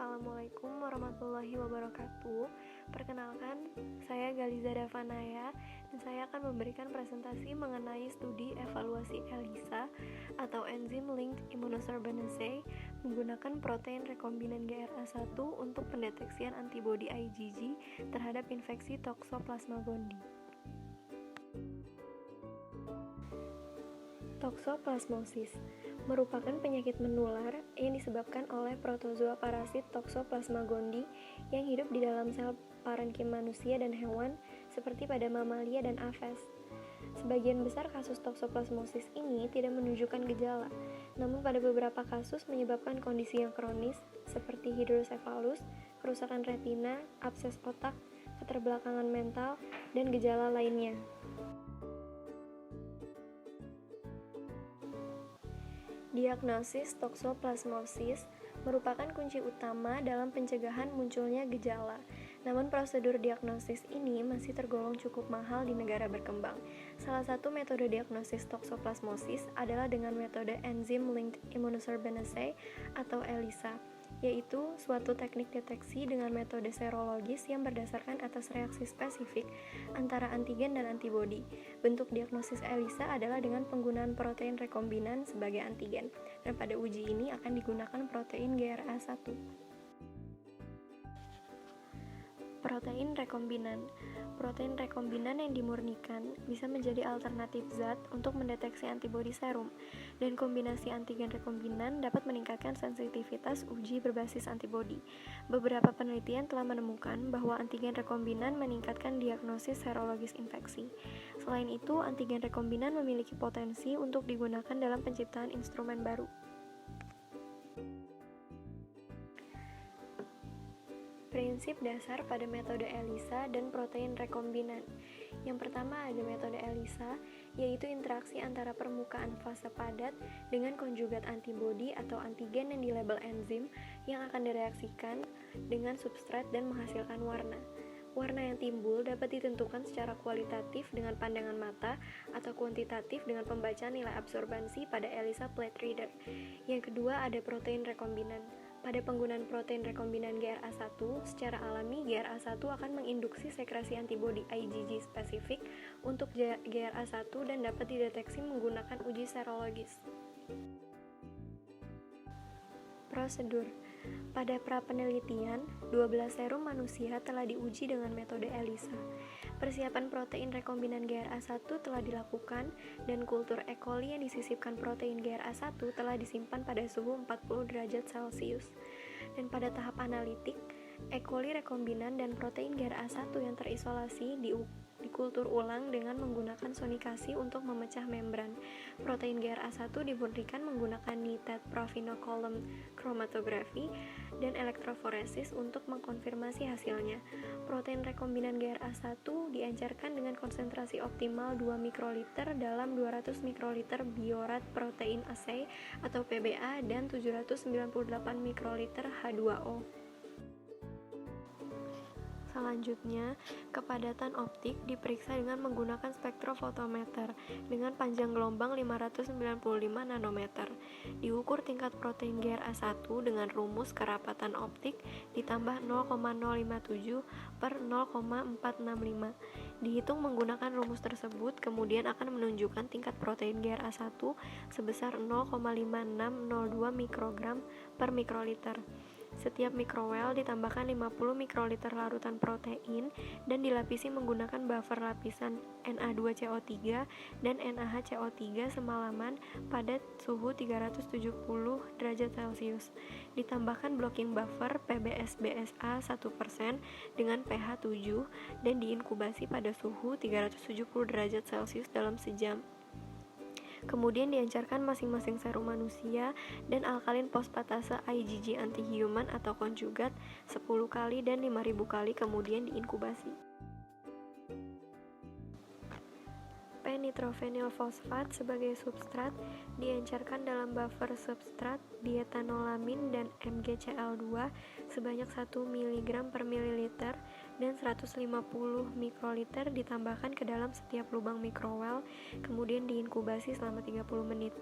Assalamualaikum warahmatullahi wabarakatuh. Perkenalkan, saya Galiza Davanaya dan saya akan memberikan presentasi mengenai studi evaluasi ELISA atau Enzyme Linked Immunosorbonase menggunakan protein rekombinan GRA1 untuk pendeteksian antibodi IgG terhadap infeksi Toxoplasma gondii. Toxoplasmosis merupakan penyakit menular yang disebabkan oleh protozoa parasit Toxoplasma gondii yang hidup di dalam sel parenkim manusia dan hewan seperti pada mamalia dan aves. Sebagian besar kasus toxoplasmosis ini tidak menunjukkan gejala, namun pada beberapa kasus menyebabkan kondisi yang kronis seperti hidrosefalus, kerusakan retina, abses otak, keterbelakangan mental, dan gejala lainnya. Diagnosis toxoplasmosis merupakan kunci utama dalam pencegahan munculnya gejala. Namun prosedur diagnosis ini masih tergolong cukup mahal di negara berkembang. Salah satu metode diagnosis toxoplasmosis adalah dengan metode Enzyme Linked Immunosorbonase atau ELISA, yaitu suatu teknik deteksi dengan metode serologis yang berdasarkan atas reaksi spesifik antara antigen dan antibodi. Bentuk diagnosis ELISA adalah dengan penggunaan protein rekombinan sebagai antigen, dan pada uji ini akan digunakan protein GRA1. Protein rekombinan yang dimurnikan bisa menjadi alternatif zat untuk mendeteksi antibodi serum, dan kombinasi antigen rekombinan dapat meningkatkan sensitivitas uji berbasis antibodi. Beberapa penelitian telah menemukan bahwa antigen rekombinan meningkatkan diagnosis serologis infeksi. Selain itu, antigen rekombinan memiliki potensi untuk digunakan dalam penciptaan instrumen baru. Prinsip dasar pada metode ELISA dan protein rekombinan. Yang pertama ada metode ELISA, yaitu interaksi antara permukaan fase padat dengan konjugat antibodi atau antigen yang dilabel enzim yang akan direaksikan dengan substrat dan menghasilkan warna. Warna yang timbul dapat ditentukan secara kualitatif dengan pandangan mata atau kuantitatif dengan pembacaan nilai absorbansi pada ELISA plate reader. Yang kedua ada protein rekombinan. Pada penggunaan protein rekombinan GRA1, secara alami GRA1 akan menginduksi sekresi antibodi IgG spesifik untuk GRA1 dan dapat dideteksi menggunakan uji serologis. Prosedur. Pada pra-penelitian, 12 serum manusia telah diuji dengan metode ELISA. Persiapan protein rekombinan GRA1 telah dilakukan dan kultur E. coli yang disisipkan protein GRA1 telah disimpan pada suhu 40 derajat Celcius. Dan pada tahap analitik, E. coli rekombinan dan protein GRA1 yang terisolasi dikultur ulang dengan menggunakan sonikasi untuk memecah membran. Protein GRA1 dimurnikan menggunakan nitrate profinocolumn chromatography dan elektroforesis untuk mengkonfirmasi hasilnya. Protein rekombinan GRA1 diencerkan dengan konsentrasi optimal 2 mikroliter dalam 200 mikroliter biorat protein assay atau PBA dan 798 mikroliter H2O. Selanjutnya, kepadatan optik diperiksa dengan menggunakan spektrofotometer dengan panjang gelombang 595 nanometer. Diukur tingkat protein GRA1 dengan rumus kerapatan optik ditambah 0,057 per 0,465. Dihitung menggunakan rumus tersebut, kemudian akan menunjukkan tingkat protein GRA1 sebesar 0,5602 mikrogram per mikroliter. Setiap mikrowel ditambahkan 50 mikroliter larutan protein dan dilapisi menggunakan buffer lapisan Na2CO3 dan NaHCO3 semalaman pada suhu 370 derajat Celcius. Ditambahkan blocking buffer PBS-BSA 1% dengan pH 7 dan diinkubasi pada suhu 370 derajat Celcius dalam sejam. Kemudian diencerkan masing-masing serum manusia dan alkalin fosfatase IgG anti-human atau konjugat 10 kali dan 5000 kali kemudian diinkubasi. P-nitrophenyl fosfat sebagai substrat diencerkan dalam buffer substrat dietanolamin dan MgCl2 sebanyak 1 mg per mililiter dan 150 mikroliter ditambahkan ke dalam setiap lubang mikrowel, kemudian diinkubasi selama 30 menit.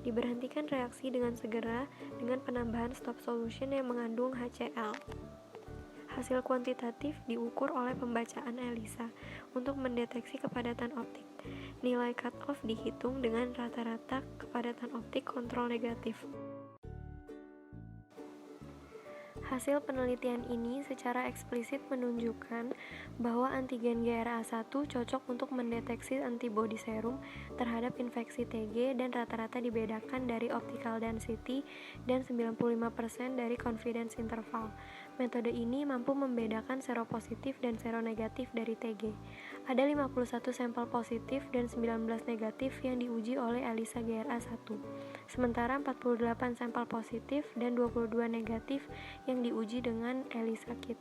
Diberhentikan reaksi dengan segera dengan penambahan stop solution yang mengandung HCl. Hasil kuantitatif diukur oleh pembacaan ELISA untuk mendeteksi kepadatan optik. Nilai cut-off dihitung dengan rata-rata kepadatan optik kontrol negatif. Hasil penelitian ini secara eksplisit menunjukkan bahwa antigen GRA1 cocok untuk mendeteksi antibodi serum terhadap infeksi TG dan rata-rata dibedakan dari optical density dan 95% dari confidence interval. Metode ini mampu membedakan seropositif dan seronegatif dari TG. Ada 51 sampel positif dan 19 negatif yang diuji oleh ELISA GRA1. Sementara 48 sampel positif dan 22 negatif yang diuji dengan ELISA kit.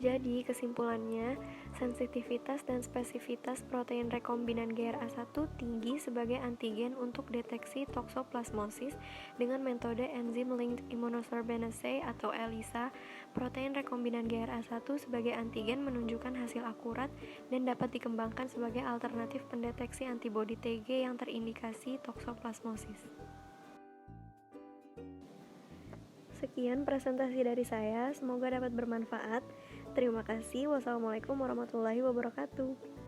Jadi, kesimpulannya, sensitivitas dan spesifitas protein rekombinan GRA1 tinggi sebagai antigen untuk deteksi toksoplasmosis dengan metode Enzyme Linked Immunosorbent Assay atau ELISA. Protein rekombinan GRA1 sebagai antigen menunjukkan hasil akurat dan dapat dikembangkan sebagai alternatif pendeteksi antibodi TG yang terindikasi toksoplasmosis. Sekian presentasi dari saya, semoga dapat bermanfaat. Terima kasih. Wassalamualaikum warahmatullahi wabarakatuh.